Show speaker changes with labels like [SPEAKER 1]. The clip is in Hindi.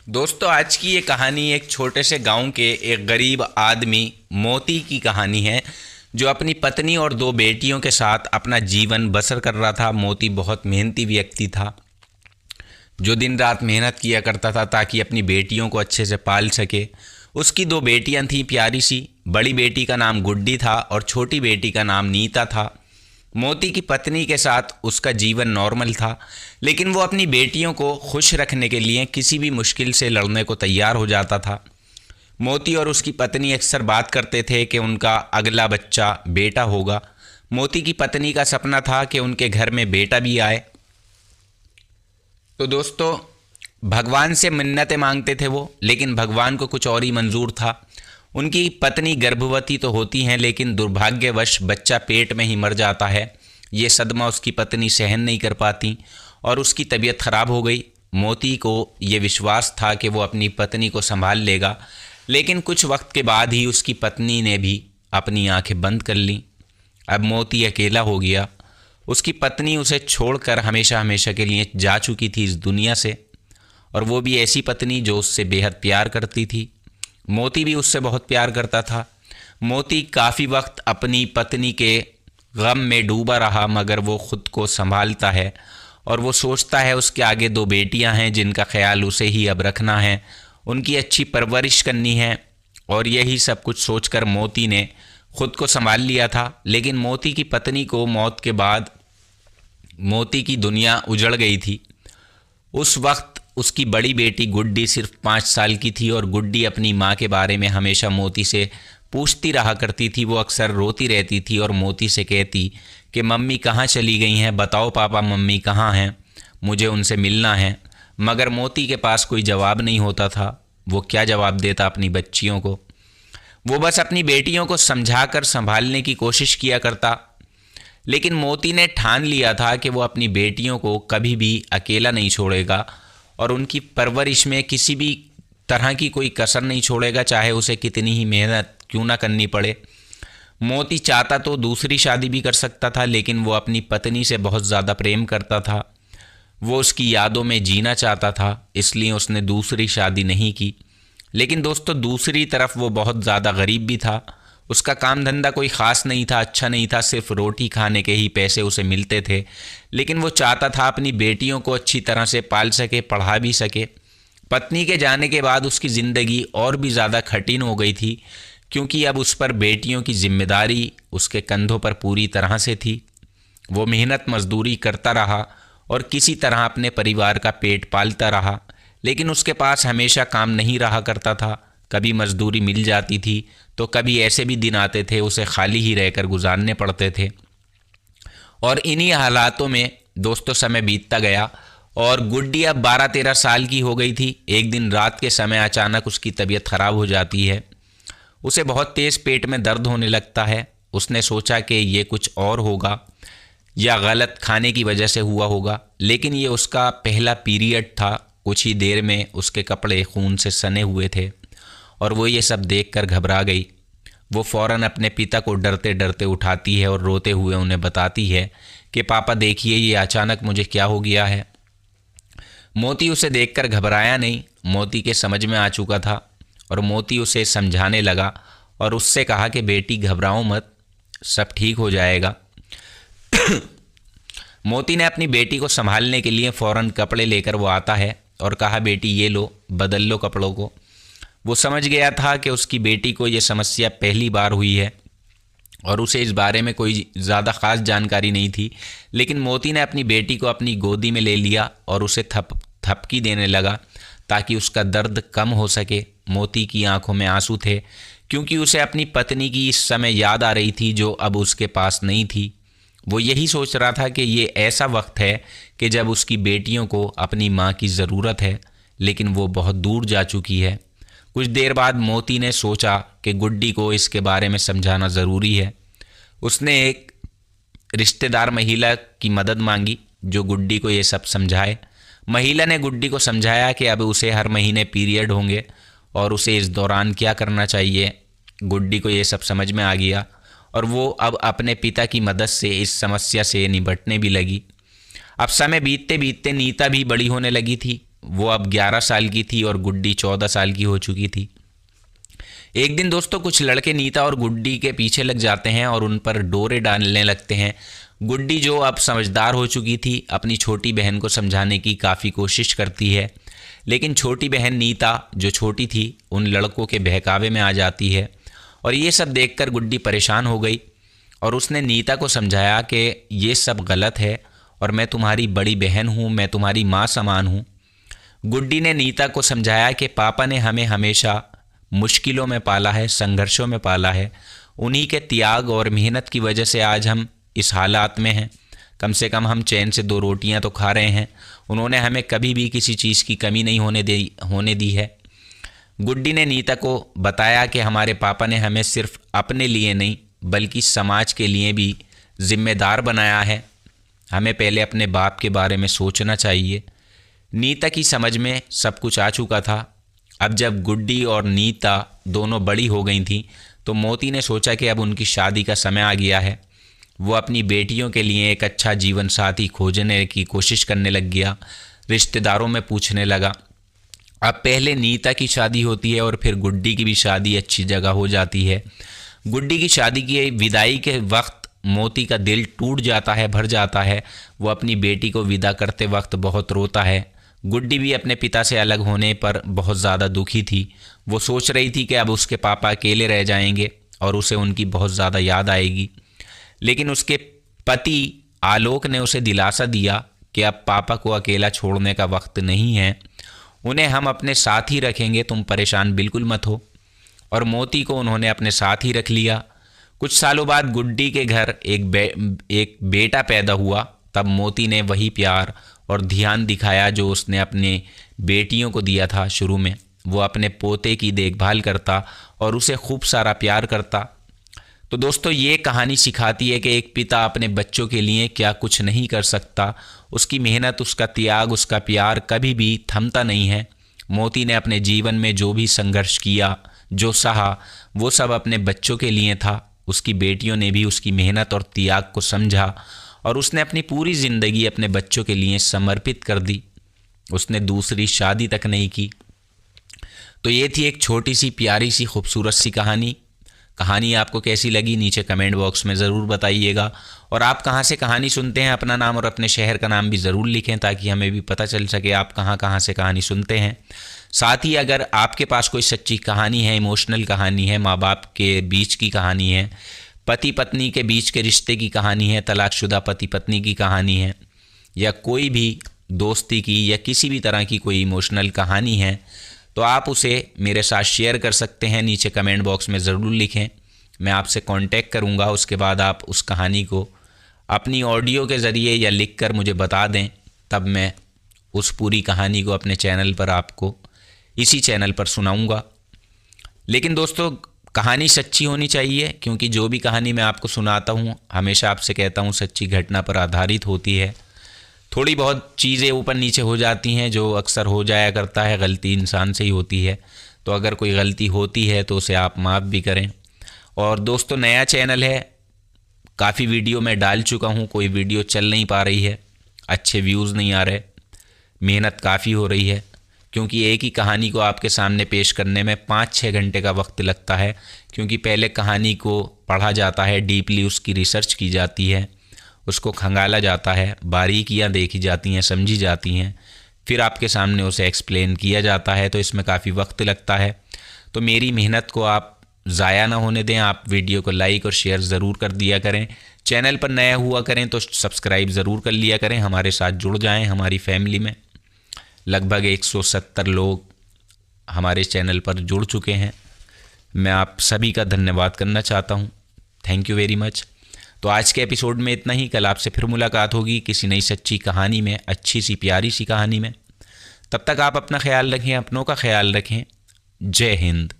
[SPEAKER 1] दोस्तों, आज की ये कहानी एक छोटे से गांव के एक गरीब आदमी मोती की कहानी है, जो अपनी पत्नी और दो बेटियों के साथ अपना जीवन बसर कर रहा था। मोती बहुत मेहनती व्यक्ति था, जो दिन रात मेहनत किया करता था ताकि अपनी बेटियों को अच्छे से पाल सके। उसकी दो बेटियां थीं प्यारी सी। बड़ी बेटी का नाम गुड्डी था और छोटी बेटी का नाम नीता था। मोती की पत्नी के साथ उसका जीवन नॉर्मल था, लेकिन वो अपनी बेटियों को खुश रखने के लिए किसी भी मुश्किल से लड़ने को तैयार हो जाता था। मोती और उसकी पत्नी अक्सर बात करते थे कि उनका अगला बच्चा बेटा होगा। मोती की पत्नी का सपना था कि उनके घर में बेटा भी आए। तो दोस्तों, भगवान से मिन्नतें मांगते थे वो, लेकिन भगवान को कुछ और ही मंजूर था। उनकी पत्नी गर्भवती तो होती हैं, लेकिन दुर्भाग्यवश बच्चा पेट में ही मर जाता है। ये सदमा उसकी पत्नी सहन नहीं कर पाती और उसकी तबीयत ख़राब हो गई। मोती को ये विश्वास था कि वो अपनी पत्नी को संभाल लेगा, लेकिन कुछ वक्त के बाद ही उसकी पत्नी ने भी अपनी आंखें बंद कर लीं। अब मोती अकेला हो गया। उसकी पत्नी उसे छोड़कर हमेशा हमेशा के लिए जा चुकी थी इस दुनिया से, और वो भी ऐसी पत्नी जो उससे बेहद प्यार करती थी। मोती भी उससे बहुत प्यार करता था। मोती काफ़ी वक्त अपनी पत्नी के गम में डूबा रहा, मगर वो ख़ुद को संभालता है और वो सोचता है उसके आगे दो बेटियां हैं जिनका ख्याल उसे ही अब रखना है, उनकी अच्छी परवरिश करनी है। और यही सब कुछ सोचकर मोती ने खुद को संभाल लिया था। लेकिन मोती की पत्नी को मौत के बाद मोती की दुनिया उजड़ गई थी। उस वक्त उसकी बड़ी बेटी गुड्डी सिर्फ 5 साल की थी, और गुड्डी अपनी माँ के बारे में हमेशा मोती से पूछती रहा करती थी। वो अक्सर रोती रहती थी और मोती से कहती कि मम्मी कहाँ चली गई हैं, बताओ पापा मम्मी कहाँ हैं, मुझे उनसे मिलना है। मगर मोती के पास कोई जवाब नहीं होता था। वो क्या जवाब देता अपनी बच्चियों को। वो बस अपनी बेटियों को समझा कर संभालने की कोशिश किया करता। लेकिन मोती ने ठान लिया था कि वो अपनी बेटियों को कभी भी अकेला नहीं छोड़ेगा और उनकी परवरिश में किसी भी तरह की कोई कसर नहीं छोड़ेगा, चाहे उसे कितनी ही मेहनत क्यों ना करनी पड़े। मोती चाहता तो दूसरी शादी भी कर सकता था, लेकिन वो अपनी पत्नी से बहुत ज़्यादा प्रेम करता था। वो उसकी यादों में जीना चाहता था, इसलिए उसने दूसरी शादी नहीं की। लेकिन दोस्तों, दूसरी तरफ वो बहुत ज़्यादा गरीब भी था। उसका काम धंधा कोई ख़ास नहीं था, अच्छा नहीं था, सिर्फ रोटी खाने के ही पैसे उसे मिलते थे। लेकिन वो चाहता था अपनी बेटियों को अच्छी तरह से पाल सके, पढ़ा भी सके। पत्नी के जाने के बाद उसकी ज़िंदगी और भी ज़्यादा कठिन हो गई थी, क्योंकि अब उस पर बेटियों की जिम्मेदारी उसके कंधों पर पूरी तरह से थी। वो मेहनत मजदूरी करता रहा और किसी तरह अपने परिवार का पेट पालता रहा, लेकिन उसके पास हमेशा काम नहीं रहा करता था। कभी मजदूरी मिल जाती थी तो कभी ऐसे भी दिन आते थे उसे खाली ही रहकर गुजारने पड़ते थे। और इन्हीं हालातों में दोस्तों समय बीतता गया और गुड्डी अब 12-13 साल की हो गई थी। एक दिन रात के समय अचानक उसकी तबीयत ख़राब हो जाती है। उसे बहुत तेज़ पेट में दर्द होने लगता है। उसने सोचा कि ये कुछ और होगा या गलत खाने की वजह से हुआ होगा, लेकिन ये उसका पहला पीरियड था। कुछ ही देर में उसके कपड़े खून से सने हुए थे और वो ये सब देखकर घबरा गई। वो फ़ौरन अपने पिता को डरते डरते उठाती है और रोते हुए उन्हें बताती है कि पापा देखिए, ये अचानक मुझे क्या हो गया है। मोती उसे देखकर घबराया नहीं। मोती के समझ में आ चुका था और मोती उसे समझाने लगा और उससे कहा कि बेटी घबराओ मत, सब ठीक हो जाएगा। मोती ने अपनी बेटी को संभालने के लिए फ़ौरन कपड़े लेकर वो आता है और कहा, बेटी ये लो, बदल लो कपड़ों को। वो समझ गया था कि उसकी बेटी को ये समस्या पहली बार हुई है और उसे इस बारे में कोई ज़्यादा ख़ास जानकारी नहीं थी। लेकिन मोती ने अपनी बेटी को अपनी गोदी में ले लिया और उसे थपकी देने लगा ताकि उसका दर्द कम हो सके। मोती की आंखों में आंसू थे, क्योंकि उसे अपनी पत्नी की इस समय याद आ रही थी जो अब उसके पास नहीं थी। वो यही सोच रहा था कि ये ऐसा वक्त है कि जब उसकी बेटियों को अपनी माँ की ज़रूरत है, लेकिन वो बहुत दूर जा चुकी है। कुछ देर बाद मोती ने सोचा कि गुड्डी को इसके बारे में समझाना ज़रूरी है। उसने एक रिश्तेदार महिला की मदद मांगी जो गुड्डी को ये सब समझाए। महिला ने गुड्डी को समझाया कि अब उसे हर महीने पीरियड होंगे और उसे इस दौरान क्या करना चाहिए। गुड्डी को ये सब समझ में आ गया और वो अब अपने पिता की मदद से इस समस्या से निपटने भी लगी। अब समय बीतते बीतते नीता भी बड़ी होने लगी थी। वो अब 11 साल की थी और गुड्डी 14 साल की हो चुकी थी। एक दिन दोस्तों कुछ लड़के नीता और गुड्डी के पीछे लग जाते हैं और उन पर डोरे डालने लगते हैं। गुड्डी जो अब समझदार हो चुकी थी अपनी छोटी बहन को समझाने की काफ़ी कोशिश करती है, लेकिन छोटी बहन नीता जो छोटी थी उन लड़कों के बहकावे में आ जाती है और ये सब देखकर गुड्डी परेशान हो गई और उसने नीता को समझाया कि ये सब गलत है और मैं तुम्हारी बड़ी बहन हूँ, मैं तुम्हारी माँ समान हूँ। गुड्डी ने नीता को समझाया कि पापा ने हमें हमेशा मुश्किलों में पाला है, संघर्षों में पाला है, उन्हीं के त्याग और मेहनत की वजह से आज हम इस हालात में हैं। कम से कम हम चैन से 2 रोटियां तो खा रहे हैं। उन्होंने हमें कभी भी किसी चीज़ की कमी नहीं होने दी है। गुड्डी ने नीता को बताया कि हमारे पापा ने हमें सिर्फ अपने लिए नहीं बल्कि समाज के लिए भी जिम्मेदार बनाया है। हमें पहले अपने बाप के बारे में सोचना चाहिए। नीता की समझ में सब कुछ आ चुका था। अब जब गुड्डी और नीता दोनों बड़ी हो गई थीं तो मोती ने सोचा कि अब उनकी शादी का समय आ गया है। वो अपनी बेटियों के लिए एक अच्छा जीवन साथी खोजने की कोशिश करने लग गया। रिश्तेदारों में पूछने लगा। अब पहले नीता की शादी होती है और फिर गुड्डी की भी शादी अच्छी जगह हो जाती है। गुड्डी की शादी की विदाई के वक्त मोती का दिल टूट जाता है, भर जाता है। वो अपनी बेटी को विदा करते वक्त बहुत रोता है। गुड्डी भी अपने पिता से अलग होने पर बहुत ज़्यादा दुखी थी। वो सोच रही थी कि अब उसके पापा अकेले रह जाएंगे और उसे उनकी बहुत ज़्यादा याद आएगी। लेकिन उसके पति आलोक ने उसे दिलासा दिया कि अब पापा को अकेला छोड़ने का वक्त नहीं है, उन्हें हम अपने साथ ही रखेंगे, तुम परेशान बिल्कुल मत हो। और मोती को उन्होंने अपने साथ ही रख लिया। कुछ सालों बाद गुड्डी के घर एक बेटा पैदा हुआ। तब मोती ने वही प्यार और ध्यान दिखाया जो उसने अपने बेटियों को दिया था शुरू में। वो अपने पोते की देखभाल करता और उसे खूब सारा प्यार करता। तो दोस्तों ये कहानी सिखाती है कि एक पिता अपने बच्चों के लिए क्या कुछ नहीं कर सकता। उसकी मेहनत, उसका त्याग, उसका प्यार कभी भी थमता नहीं है। मोती ने अपने जीवन में जो भी संघर्ष किया, जो सहा, वो सब अपने बच्चों के लिए था। उसकी बेटियों ने भी उसकी मेहनत और त्याग को समझा और उसने अपनी पूरी ज़िंदगी अपने बच्चों के लिए समर्पित कर दी। उसने दूसरी शादी तक नहीं की। तो ये थी एक छोटी सी प्यारी सी खूबसूरत सी कहानी आपको कैसी लगी नीचे कमेंट बॉक्स में ज़रूर बताइएगा। और आप कहाँ से कहानी सुनते हैं, अपना नाम और अपने शहर का नाम भी ज़रूर लिखें ताकि हमें भी पता चल सके आप कहाँ से कहानी सुनते हैं। साथ ही अगर आपके पास कोई सच्ची कहानी है, इमोशनल कहानी है, माँ बाप के बीच की कहानी है, पति पत्नी के बीच के रिश्ते की कहानी है, तलाकशुदा पति पत्नी की कहानी है, या कोई भी दोस्ती की या किसी भी तरह की कोई इमोशनल कहानी है, तो आप उसे मेरे साथ शेयर कर सकते हैं। नीचे कमेंट बॉक्स में ज़रूर लिखें, मैं आपसे कांटेक्ट करूंगा। उसके बाद आप उस कहानी को अपनी ऑडियो के ज़रिए या लिख कर मुझे बता दें, तब मैं उस पूरी कहानी को अपने चैनल पर आपको इसी चैनल पर सुनाऊंगा। लेकिन दोस्तों कहानी सच्ची होनी चाहिए, क्योंकि जो भी कहानी मैं आपको सुनाता हूँ हमेशा आपसे कहता हूँ सच्ची घटना पर आधारित होती है। थोड़ी बहुत चीज़ें ऊपर नीचे हो जाती हैं, जो अक्सर हो जाया करता है, गलती इंसान से ही होती है। तो अगर कोई गलती होती है तो उसे आप माफ़ भी करें। और दोस्तों नया चैनल है, काफ़ी वीडियो मैं डाल चुका हूँ, कोई वीडियो चल नहीं पा रही है, अच्छे व्यूज़ नहीं आ रहे, मेहनत काफ़ी हो रही है, क्योंकि एक ही कहानी को आपके सामने पेश करने में 5-6 घंटे का वक्त लगता है। क्योंकि पहले कहानी को पढ़ा जाता है, डीपली उसकी रिसर्च की जाती है, उसको खंगाला जाता है, बारीकियां देखी जाती हैं, समझी जाती हैं, फिर आपके सामने उसे एक्सप्लेन किया जाता है। तो इसमें काफ़ी वक्त लगता है। तो मेरी मेहनत को आप ज़ाया ना होने दें, आप वीडियो को लाइक और शेयर ज़रूर कर दिया करें। चैनल पर नया हुआ करें तो सब्सक्राइब ज़रूर कर लिया करें, हमारे साथ जुड़ जाएं हमारी फैमिली में। लगभग 170 लोग हमारे चैनल पर जुड़ चुके हैं। मैं आप सभी का धन्यवाद करना चाहता हूं। Thank you very much. तो आज के एपिसोड में इतना ही। कल आपसे फिर मुलाकात होगी किसी नई सच्ची कहानी में, अच्छी सी प्यारी सी कहानी में। तब तक आप अपना ख्याल रखें, अपनों का ख्याल रखें। जय हिंद।